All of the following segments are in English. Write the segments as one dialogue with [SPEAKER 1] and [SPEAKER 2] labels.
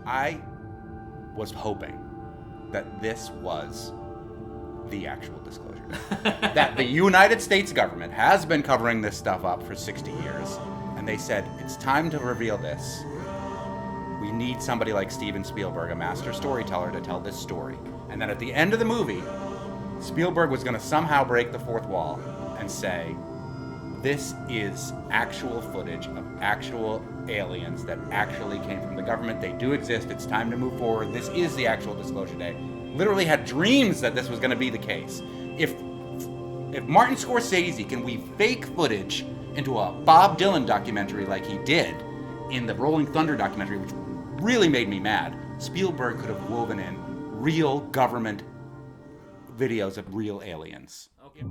[SPEAKER 1] I was hoping that this was the actual disclosure. That the United States government has been covering this stuff up for 60 years, and they said, it's time to reveal this. We need somebody like Steven Spielberg, a master storyteller, to tell this story. And then at the end of the movie, Spielberg was going to somehow break the fourth wall and say, this is actual footage of actual aliens that actually came from the government. They do exist. It's time to move forward. This is the actual disclosure day. Literally had dreams that this was going to be the case. If Martin Scorsese can weave fake footage into a Bob Dylan documentary like he did in the Rolling Thunder documentary, which really made me mad, Spielberg could have woven in real government videos of real aliens. Okay.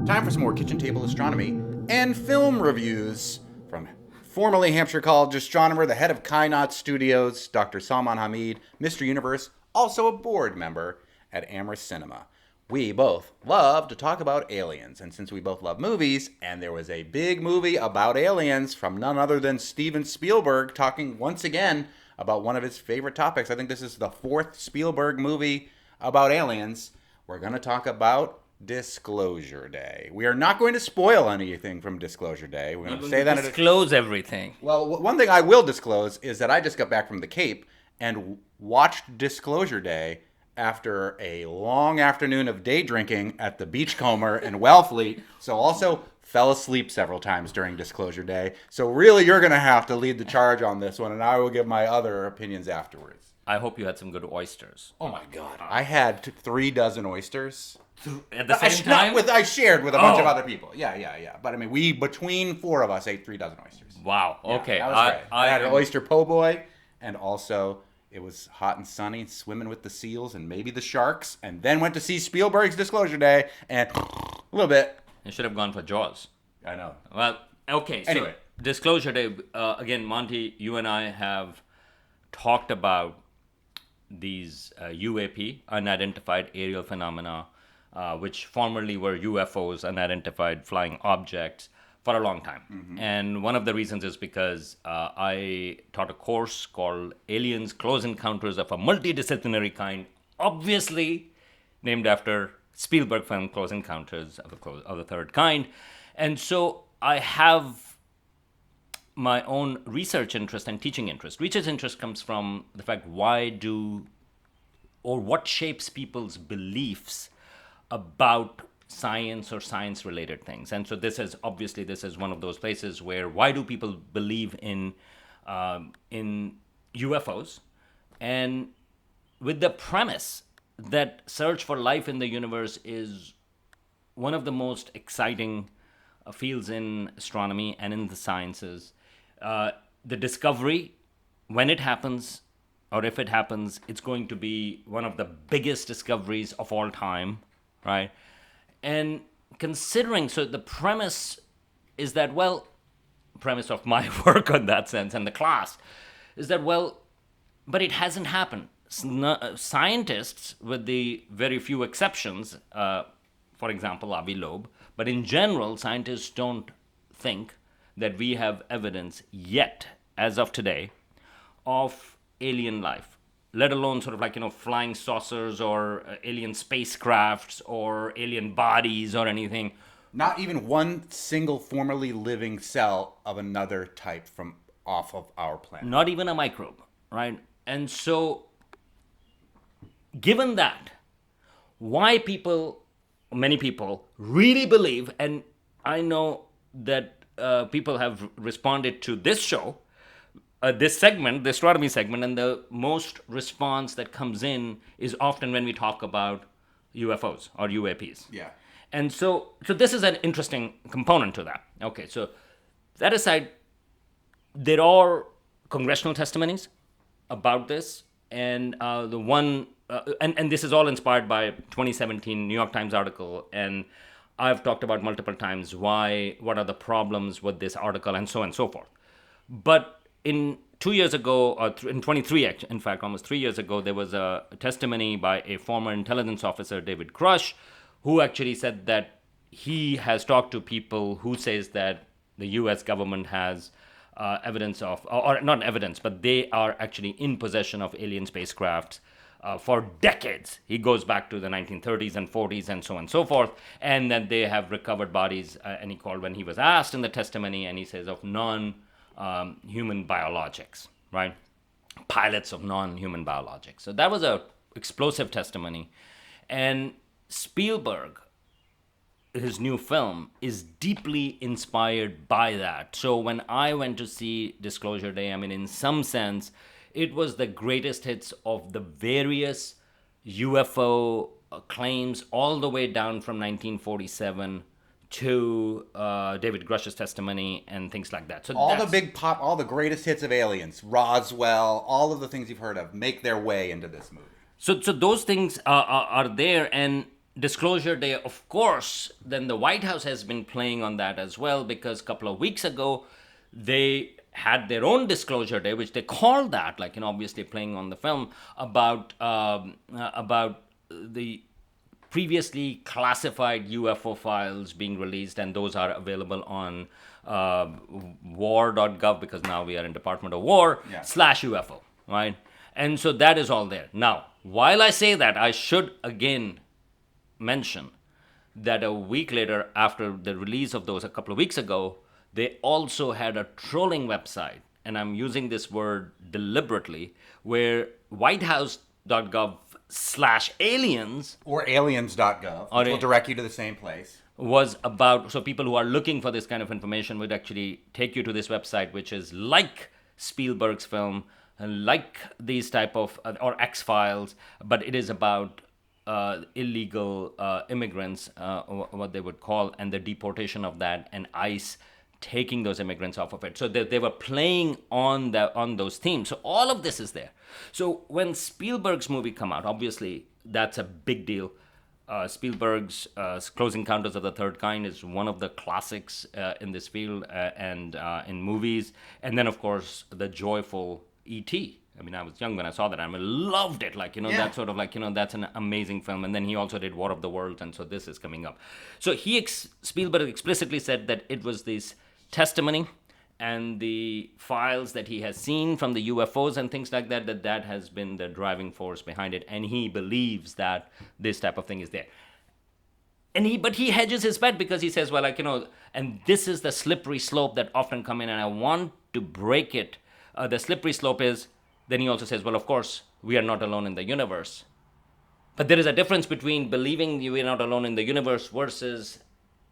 [SPEAKER 1] Time for some more kitchen table astronomy and film reviews from formerly Hampshire College astronomer, the head of Kainaat Studios, Dr. Salman Hameed, Mr. Universe, also a board member at Amherst Cinema. We both love to talk about aliens, and since we both love movies, and there was a big movie about aliens from none other than Steven Spielberg talking once again about one of his favorite topics. I think this is the fourth Spielberg movie about aliens. We're going to talk about Disclosure Day. We are not going to spoil anything from Disclosure Day. We're going to say that.
[SPEAKER 2] Disclose everything.
[SPEAKER 1] Well, one thing I will disclose is that I just got back from the Cape and watched Disclosure Day after a long afternoon of day drinking at the Beachcomber in Wellfleet. So also fell asleep several times during Disclosure Day. So really, you're going to have to lead the charge on this one, and I will give my other opinions afterwards.
[SPEAKER 2] I hope you had some good oysters.
[SPEAKER 1] Oh my God. I had 3 dozen oysters.
[SPEAKER 2] At the same time?
[SPEAKER 1] I shared with a bunch of other people. Yeah. But I mean, between 4 of us ate 3 dozen oysters.
[SPEAKER 2] Wow. Okay.
[SPEAKER 1] Yeah, that was great. I had an oyster po' boy, and also it was hot and sunny, swimming with the seals and maybe the sharks, and then went to see Spielberg's Disclosure Day, and a little bit.
[SPEAKER 2] You should have gone for Jaws.
[SPEAKER 1] I know.
[SPEAKER 2] Well, okay.
[SPEAKER 1] Anyway.
[SPEAKER 2] So Disclosure Day, again, Monty, you and I have talked about these UAP, Unidentified Aerial Phenomena, which formerly were UFOs, Unidentified Flying Objects, for a long time. Mm-hmm. And one of the reasons is because I taught a course called Aliens, Close Encounters of a Multidisciplinary Kind, obviously named after Spielberg film Close Encounters of the Third Kind. And so I have my own research interest and teaching interest. Research interest comes from the fact what shapes people's beliefs about science or science-related things. And so this is one of those places where why do people believe in UFOs? And with the premise that search for life in the universe is one of the most exciting fields in astronomy and in the sciences. The discovery, when it happens, or if it happens, it's going to be one of the biggest discoveries of all time, right? And considering, so the premise is that, premise of my work on that sense and the class is that, but it hasn't happened. Scientists, with the very few exceptions, for example, Avi Loeb, but in general, scientists don't think that we have evidence yet, as of today, of alien life, let alone sort of flying saucers or alien spacecrafts or alien bodies or anything.
[SPEAKER 1] Not even one single formerly living cell of another type from off of our planet.
[SPEAKER 2] Not even a microbe, right? And so, given that, why many people really believe, and I know that people have responded to this show, this segment, the astronomy segment, and the most response that comes in is often when we talk about UFOs or UAPs.
[SPEAKER 1] Yeah.
[SPEAKER 2] And so this is an interesting component to that. Okay, so that aside, there are congressional testimonies about this, and the one, and this is all inspired by 2017 New York Times article, and I've talked about multiple times what are the problems with this article, and so on and so forth. But in 2 years ago, or in 23, in fact, almost 3 years ago, there was a testimony by a former intelligence officer, David Grusch, who actually said that he has talked to people who says that the U.S. government has evidence of, or not evidence, but they are actually in possession of alien spacecraft for decades. He goes back to the 1930s and 40s and so on and so forth, and that they have recovered bodies, and he called when he was asked in the testimony, and he says of non-human biologics, right? Pilots of non-human biologics. So that was a explosive testimony. And Spielberg, his new film, is deeply inspired by that. So when I went to see Disclosure Day, I mean, in some sense, it was the greatest hits of the various UFO claims all the way down from 1947 to David Grusch's testimony and things like that. So
[SPEAKER 1] all the greatest hits of aliens, Roswell, all of the things you've heard of, make their way into this movie.
[SPEAKER 2] So those things are there, and Disclosure Day, of course, then the White House has been playing on that as well, because a couple of weeks ago, they had their own Disclosure Day, which they called that, like, obviously playing on the film, about the previously classified UFO files being released, and those are available on war.gov, because now we are in Department of War, /UFO, right? And so that is all there. Now, while I say that, I should again mention that a week later, after the release of those a couple of weeks ago, they also had a trolling website, and I'm using this word deliberately, where whitehouse.gov/aliens
[SPEAKER 1] or aliens.gov, which will direct you to the same place,
[SPEAKER 2] was about, so people who are looking for this kind of information would actually take you to this website, which is like Spielberg's film, like these type of, or X-Files, but it is about illegal immigrants, what they would call, and the deportation of that, and ICE taking those immigrants off of it. So they were playing on those themes. So all of this is there. So when Spielberg's movie come out, obviously that's a big deal. Spielberg's Close Encounters of the Third Kind is one of the classics in this field and in movies. And then, of course, the joyful E.T. I mean, I was young when I saw that. I loved it. Like, that sort of like, that's an amazing film. And then he also did War of the Worlds, and so this is coming up. So Spielberg explicitly said that it was this testimony and the files that he has seen from the UFOs and things like that, that has been the driving force behind it. And he believes that this type of thing is there. But he hedges his bet, because he says, well, like, and this is the slippery slope that often come in, and I want to break it. The slippery slope is, then he also says, well, of course, we are not alone in the universe. But there is a difference between believing we are not alone in the universe versus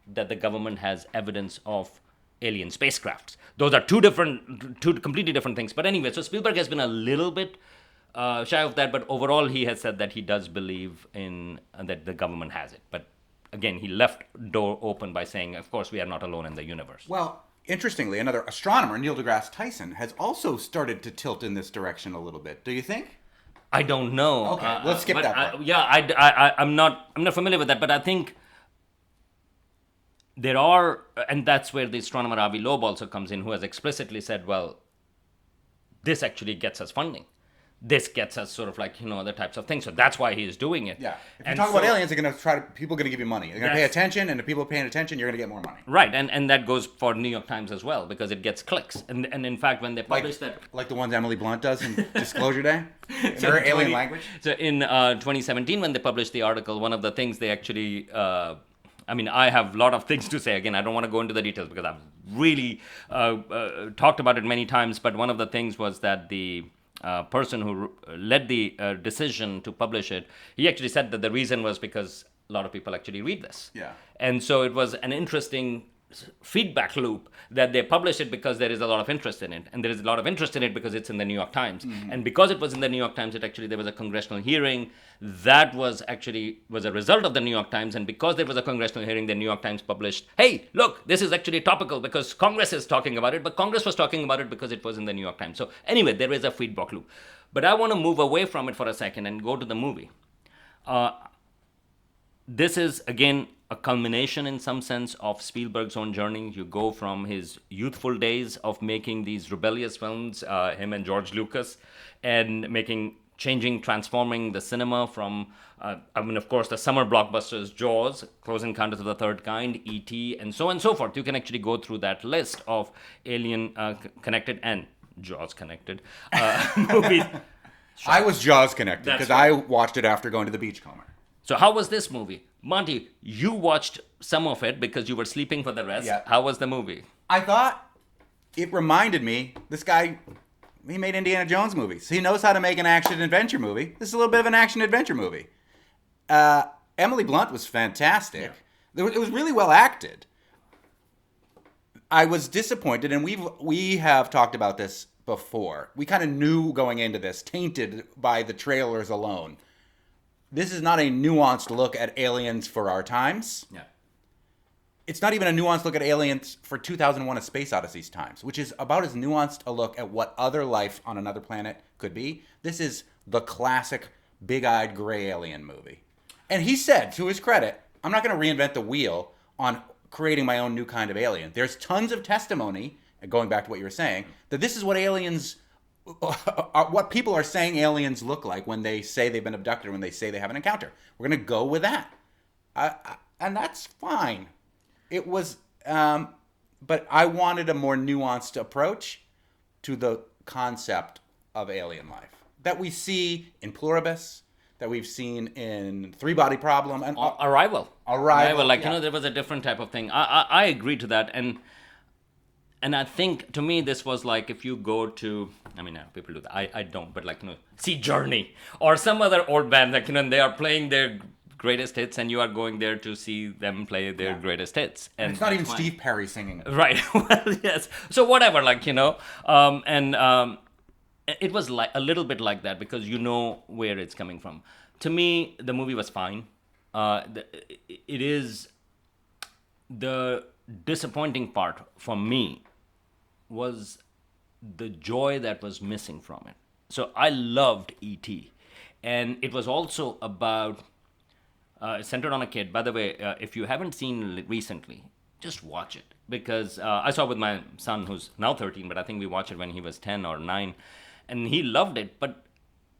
[SPEAKER 2] that the government has evidence of alien spacecrafts. Those are two completely different things. But anyway, so Spielberg has been a little bit shy of that, but overall he has said that he does believe in that the government has it. But again, he left door open by saying, of course, we are not alone in the universe.
[SPEAKER 1] Well, interestingly, another astronomer, Neil deGrasse Tyson, has also started to tilt in this direction a little bit. Do you think?
[SPEAKER 2] I don't know.
[SPEAKER 1] Okay, let's skip that part.
[SPEAKER 2] I'm not familiar with that, but I think there are, and that's where the astronomer Avi Loeb also comes in, who has explicitly said, well, this actually gets us funding. This gets us sort of like, the types of things. So that's why he is doing it.
[SPEAKER 1] Yeah. If you talk about aliens, people are going to give you money. They're going to pay attention, and if people are paying attention, you're going to get more money.
[SPEAKER 2] Right. And that goes for New York Times as well, because it gets clicks. And in fact, when they publish that...
[SPEAKER 1] Like the ones Emily Blunt does in Disclosure Day? In her alien language?
[SPEAKER 2] So in 2017, when they published the article, one of the things they actually... I have a lot of things to say. Again, I don't want to go into the details because I've really talked about it many times. But one of the things was that the person who led the decision to publish it, he actually said that the reason was because a lot of people actually read this.
[SPEAKER 1] Yeah.
[SPEAKER 2] And so it was an interesting feedback loop that they published it because there is a lot of interest in it, and there is a lot of interest in it because it's in the New York Times. Mm-hmm. And because it was in the New York Times, there was a congressional hearing that was a result of the New York Times. And because there was a congressional hearing, the New York Times published, hey, look, this is actually topical because Congress is talking about it, but Congress was talking about it because it was in the New York Times. So anyway, there is a feedback loop. But I want to move away from it for a second and go to the movie. This is, again, a culmination in some sense of Spielberg's own journey. You go from his youthful days of making these rebellious films, him and George Lucas, and making transforming the cinema from, of course, the summer blockbusters, Jaws, Close Encounters of the Third Kind, E.T., and so on and so forth. You can actually go through that list of alien connected and Jaws connected movies.
[SPEAKER 1] I was Jaws connected
[SPEAKER 2] That's
[SPEAKER 1] because
[SPEAKER 2] right.
[SPEAKER 1] I watched it after going to the Beachcomber.
[SPEAKER 2] So how was this movie? Monty, you watched some of it because you were sleeping for the rest.
[SPEAKER 1] Yeah.
[SPEAKER 2] How was the movie?
[SPEAKER 1] I thought it reminded me, this guy, he made Indiana Jones movies. He knows how to make an action-adventure movie. This is a little bit of an action-adventure movie. Emily Blunt was fantastic.
[SPEAKER 2] Yeah.
[SPEAKER 1] It was really well acted. I was disappointed, and we have talked about this before. We kind of knew going into this, tainted by the trailers alone. This is not a nuanced look at aliens for our times.
[SPEAKER 2] Yeah.
[SPEAKER 1] It's not even a nuanced look at aliens for 2001: A Space Odyssey's times, which is about as nuanced a look at what other life on another planet could be. This is the classic big-eyed gray alien movie. And he said, to his credit, I'm not going to reinvent the wheel on creating my own new kind of alien. There's tons of testimony, going back to what you were saying, that this is what aliens, what people are saying aliens look like when they say they've been abducted or when they say they have an encounter. We're going to go with that. And that's fine. It was, but I wanted a more nuanced approach to the concept of alien life that we see in Pluribus, that we've seen in Three Body Problem, and
[SPEAKER 2] Arrival. Like,
[SPEAKER 1] yeah.
[SPEAKER 2] there was a different type of thing. I agree to that. And I think, to me, this was like if you go to, people do that. I don't, but see Journey or some other old band that, and they are playing their greatest hits and you are going there to see them play their greatest hits.
[SPEAKER 1] And it's not even Steve Perry singing.
[SPEAKER 2] Right. Well, yes. So whatever, it was like a little bit like that because you know where it's coming from. To me, the movie was fine. It is the disappointing part for me was the joy that was missing from it. So I loved E.T. And it was also about, centered on a kid. By the way, if you haven't seen it recently, just watch it. Because I saw it with my son, who's now 13, but I think we watched it when he was 10 or 9. And he loved it. But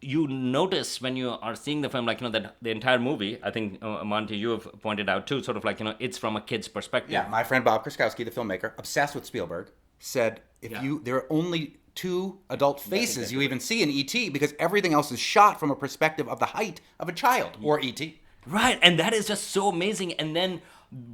[SPEAKER 2] you notice when you are seeing the film, that the entire movie, I think, Monty, you have pointed out too, sort of it's from a kid's perspective.
[SPEAKER 1] Yeah, my friend Bob Kraskowski, the filmmaker, obsessed with Spielberg, said there are only 2 adult faces you even see in E.T. because everything else is shot from a perspective of the height of a child or E.T.
[SPEAKER 2] Right, and that is just so amazing. And then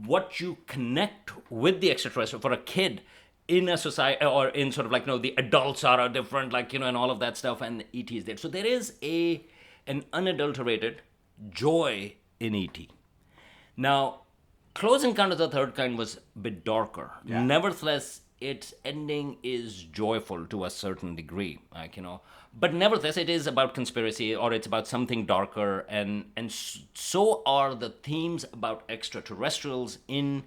[SPEAKER 2] what you connect with the extraterrestrial for a kid in a society, or in sort of the adults are different, and all of that stuff, and E.T. is there. So there is an unadulterated joy in E.T. Now, Close Encounters of the Third Kind was a bit darker.
[SPEAKER 1] Yeah.
[SPEAKER 2] Nevertheless, its ending is joyful to a certain degree, But nevertheless, it is about conspiracy, or it's about something darker, and so are the themes about extraterrestrials in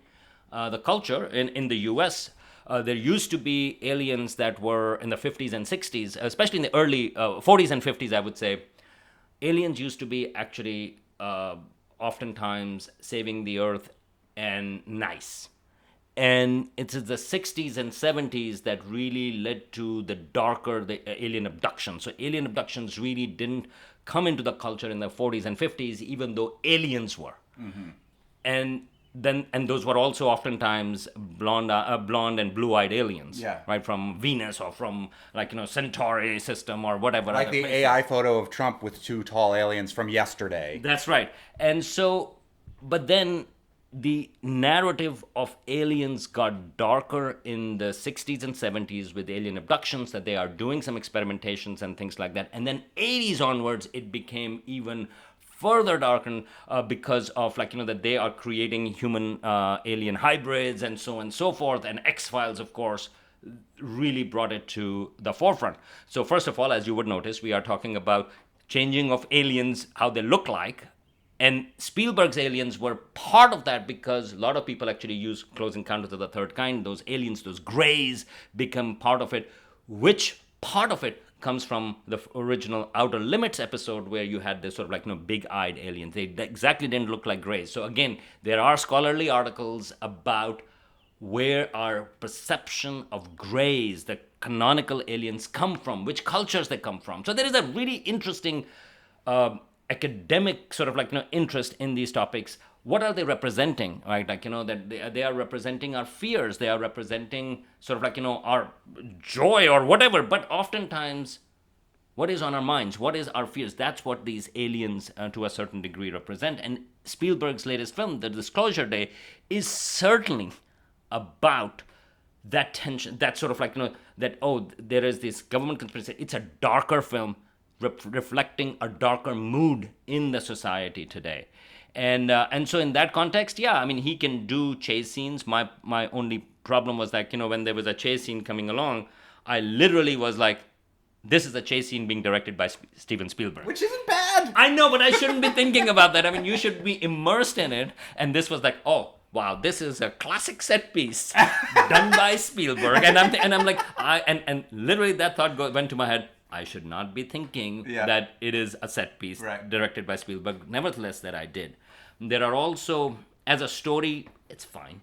[SPEAKER 2] the culture in the U.S. There used to be aliens that were in the 50s and 60s, especially in the early 40s and 50s, I would say. Aliens used to be actually oftentimes saving the earth and nice. And it's the 60s and 70s that really led to the alien abductions. So alien abductions really didn't come into the culture in the 40s and 50s, even though aliens were. Mm-hmm. And those were also oftentimes blonde and blue-eyed aliens, right, from Venus or from Centauri system or whatever.
[SPEAKER 1] Like the AI photo of Trump with 2 tall aliens from yesterday.
[SPEAKER 2] That's right. And so, but then the narrative of aliens got darker in the 60s and 70s with alien abductions, that they are doing some experimentations and things like that. And then 80s onwards, it became even further darkened because of that they are creating human alien hybrids and so on and so forth. And X-Files, of course, really brought it to the forefront. So first of all, as you would notice, we are talking about changing of aliens, how they look like. And Spielberg's aliens were part of that because a lot of people actually use Close Encounters of the Third Kind. Those aliens, those grays, become part of it. Which part of it comes from the original Outer Limits episode where you had this sort of big-eyed aliens. They exactly didn't look like grays. So again, there are scholarly articles about where our perception of grays, the canonical aliens, come from, which cultures they come from. So there is a really interesting academic sort of interest in these topics. What are they representing, right? That they are representing our fears, they are representing sort of our joy or whatever, but oftentimes what is on our minds, what is our fears, that's what these aliens to a certain degree represent. And Spielberg's latest film, The Disclosure Day, is certainly about that tension, that sort of that, oh, there is this government conspiracy. It's a darker film reflecting a darker mood in the society today. And so in that context, yeah, I mean, he can do chase scenes. My only problem was that, when there was a chase scene coming along, I literally was like, this is a chase scene being directed by Steven Spielberg.
[SPEAKER 1] Which isn't bad.
[SPEAKER 2] I know, but I shouldn't be thinking about that. I mean, you should be immersed in it. And this was like, oh, wow, this is a classic set piece done by Spielberg. And I'm like, and literally that thought went to my head. I should not be thinking that it is a set piece directed by Spielberg. Nevertheless, that I did. There are also, as a story, it's fine.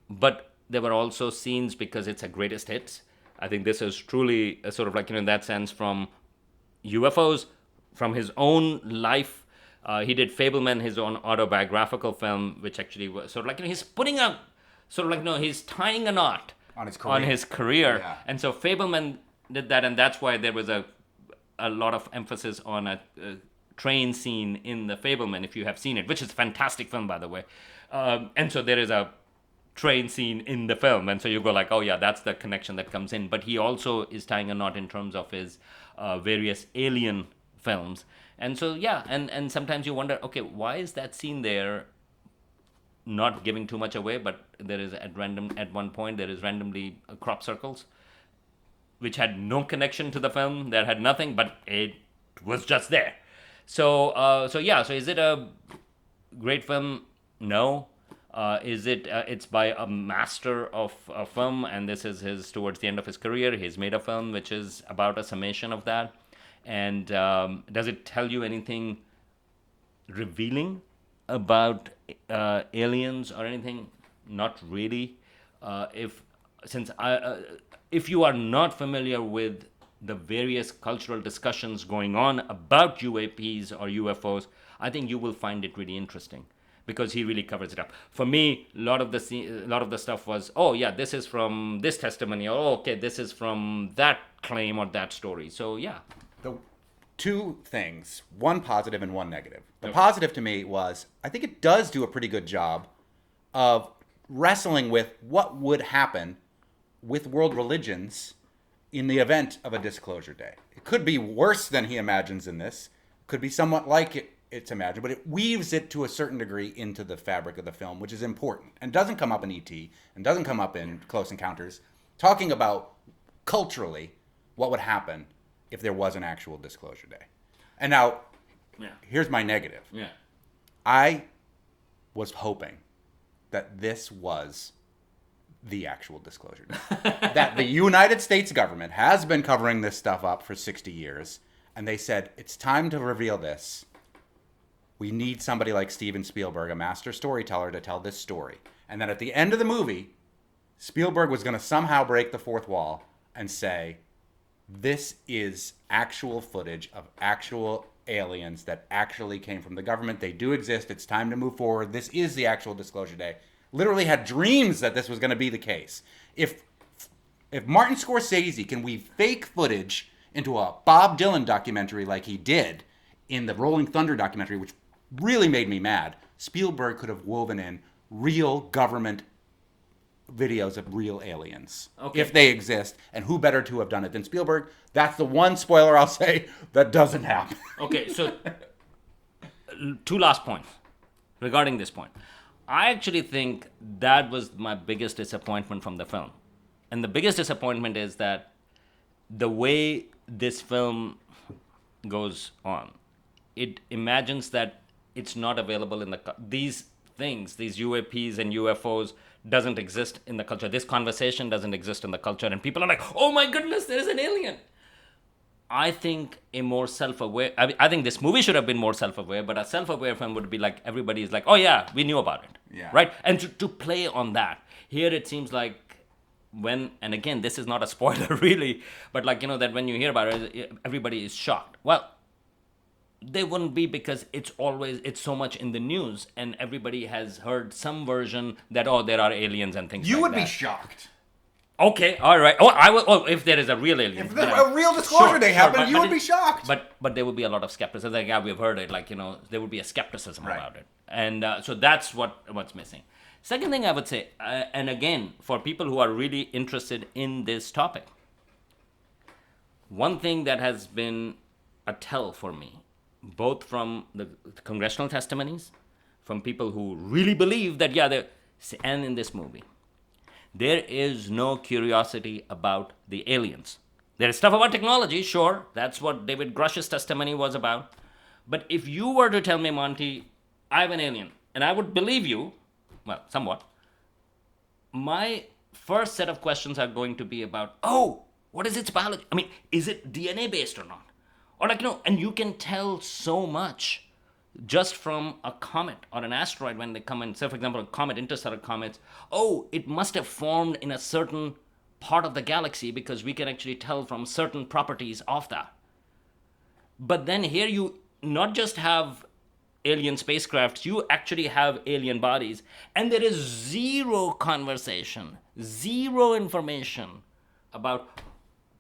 [SPEAKER 2] But there were also scenes because it's a greatest hits. I think this is truly a sort of in that sense from UFOs, from his own life. He did Fableman, his own autobiographical film, which actually was sort of he's putting a, sort of he's tying a knot on his career.
[SPEAKER 1] Yeah.
[SPEAKER 2] And so Fableman did that, and that's why there was a lot of emphasis on a train scene in the Fableman, if you have seen it, which is a fantastic film, by the way. And so there is a train scene in the film, and so you go like, oh yeah, that's the connection that comes in. But he also is tying a knot in terms of his various alien films. And so yeah, and sometimes you wonder, okay, why is that scene there? Not giving too much away, but there is at one point there is randomly crop circles, which had no connection to the film, that had nothing, but it was just there. So is it a great film? No. Is it? It's by a master of a film, and this is his towards the end of his career. He's made a film which is about a summation of that. And does it tell you anything revealing about aliens or anything? Not really. If you are not familiar with the various cultural discussions going on about UAPs or UFOs, I think you will find it really interesting, because he really covers it up. For me, a lot of the stuff was, oh yeah, this is from this testimony, or oh, okay, this is from that claim or that story. So yeah.
[SPEAKER 1] The two things, one positive and one negative. The positive to me was, I think it does do a pretty good job of wrestling with what would happen with world religions in the event of a disclosure day. It could be worse than he imagines in this. It could be somewhat like it's imagined, but it weaves it to a certain degree into the fabric of the film, which is important, and doesn't come up in E.T. and doesn't come up in Close Encounters, talking about culturally what would happen if there was an actual disclosure day. And now, here's my negative.
[SPEAKER 2] Yeah.
[SPEAKER 1] I was hoping that this was the actual disclosure day. That the United States government has been covering this stuff up for 60 years, and they said, it's time to reveal this. We need somebody like Steven Spielberg, a master storyteller, to tell this story. And then at the end of the movie, Spielberg was going to somehow break the fourth wall and say, this is actual footage of actual aliens that actually came from the government. They do exist. It's time to move forward. This is the actual disclosure day. Literally had dreams that this was going to be the case. If Martin Scorsese can weave fake footage into a Bob Dylan documentary like he did in the Rolling Thunder documentary, which really made me mad, Spielberg could have woven in real government videos of real aliens, if they exist, and who better to have done it than Spielberg? That's the one spoiler I'll say that doesn't happen.
[SPEAKER 2] Okay, so two last points regarding this point. I actually think that was my biggest disappointment from the film. And the biggest disappointment is that the way this film goes on, it imagines that it's not available in these things, these UAPs and UFOs doesn't exist in the culture. This conversation doesn't exist in the culture, and people are like, oh my goodness, there is an alien. I think a more self-aware. I think this movie should have been more self-aware, but a self-aware film would be like everybody is like, oh yeah, we knew about it,
[SPEAKER 1] Yeah.
[SPEAKER 2] right? And to play on that, here it seems like and again, this is not a spoiler really, but like that when you hear about it, everybody is shocked. Well, they wouldn't be because it's so much in the news, and everybody has heard some version that there are aliens and things.
[SPEAKER 1] You
[SPEAKER 2] like
[SPEAKER 1] would
[SPEAKER 2] that.
[SPEAKER 1] be shocked.
[SPEAKER 2] Okay, all right. Oh, I will. Oh, if there is a real alien,
[SPEAKER 1] If a real disclosure day happened,
[SPEAKER 2] but
[SPEAKER 1] you would be shocked.
[SPEAKER 2] But there would be a lot of skepticism. Like, yeah, we've heard it. Like, there would be a skepticism
[SPEAKER 1] Right.
[SPEAKER 2] about it, and so that's what's missing. Second thing I would say, and again, for people who are really interested in this topic, one thing that has been a tell for me, both from the congressional testimonies, from people who really believe that, and in this movie, there is no curiosity about the aliens. There is stuff about technology, sure. That's what David Grusch's testimony was about. But if you were to tell me, Monty, I have an alien, and I would believe you, well, somewhat, my first set of questions are going to be about, what is its biology? I mean, is it DNA based or not? Or and you can tell so much just from a comet or an asteroid when they come and say, for example, a comet, interstellar comets, it must have formed in a certain part of the galaxy because we can actually tell from certain properties of that. But then here you not just have alien spacecrafts, you actually have alien bodies, and there is zero conversation, zero information about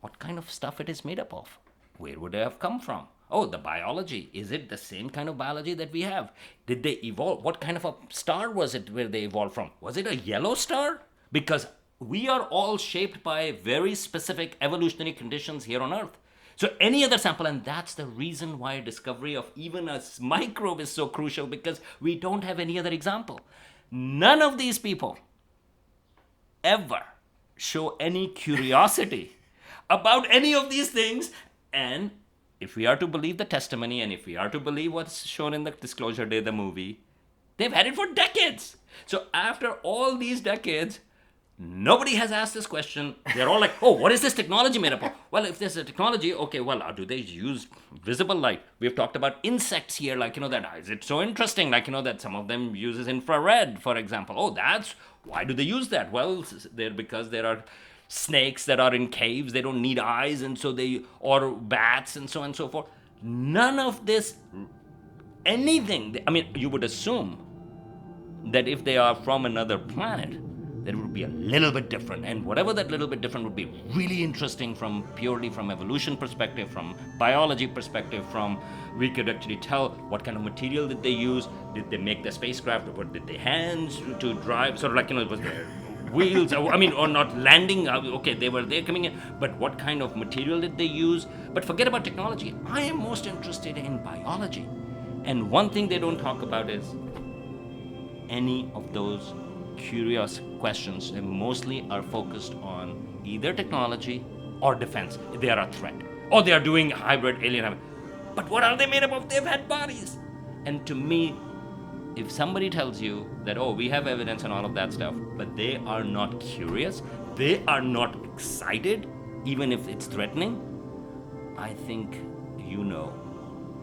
[SPEAKER 2] what kind of stuff it is made up of. Where would they have come from? The biology. Is it the same kind of biology that we have? Did they evolve? What kind of a star was it where they evolved from? Was it a yellow star? Because we are all shaped by very specific evolutionary conditions here on Earth. So any other sample, and that's the reason why discovery of even a microbe is so crucial, because we don't have any other example. None of these people ever show any curiosity about any of these things. And if we are to believe the testimony, and if we are to believe what's shown in the Disclosure Day, the movie, they've had it for decades. So after all these decades, nobody has asked this question. They're all like, what is this technology made up of? Well, if there's a technology, okay, well, do they use visible light? We've talked about insects here, like, that is it so interesting, like, that some of them uses infrared, for example. Why do they use that? Well, because there are snakes that are in caves, they don't need eyes, and so or bats and so on and so forth. None of this, anything, you would assume that if they are from another planet, that it would be a little bit different, and whatever that little bit different would be really interesting purely from evolution perspective, from biology perspective, we could actually tell what kind of material did they use, did they make the spacecraft, or did they hands to drive, sort of like, it was there wheels, or not landing, they were there coming in, but what kind of material did they use? But forget about technology. I am most interested in biology. And one thing they don't talk about is any of those curious questions. They mostly are focused on either technology or defense. They are a threat. Or they are doing hybrid alien. But what are they made up of? They've had bodies. And to me, if somebody tells you that, we have evidence and all of that stuff, but they are not curious, they are not excited, even if it's threatening, I think you know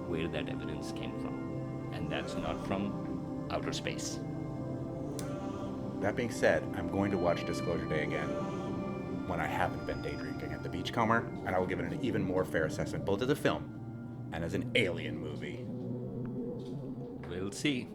[SPEAKER 2] where that evidence came from. And that's not from outer space.
[SPEAKER 1] That being said, I'm going to watch Disclosure Day again when I haven't been day drinking at the Beachcomber, and I will give it an even more fair assessment, both as a film and as an alien movie.
[SPEAKER 2] We'll see.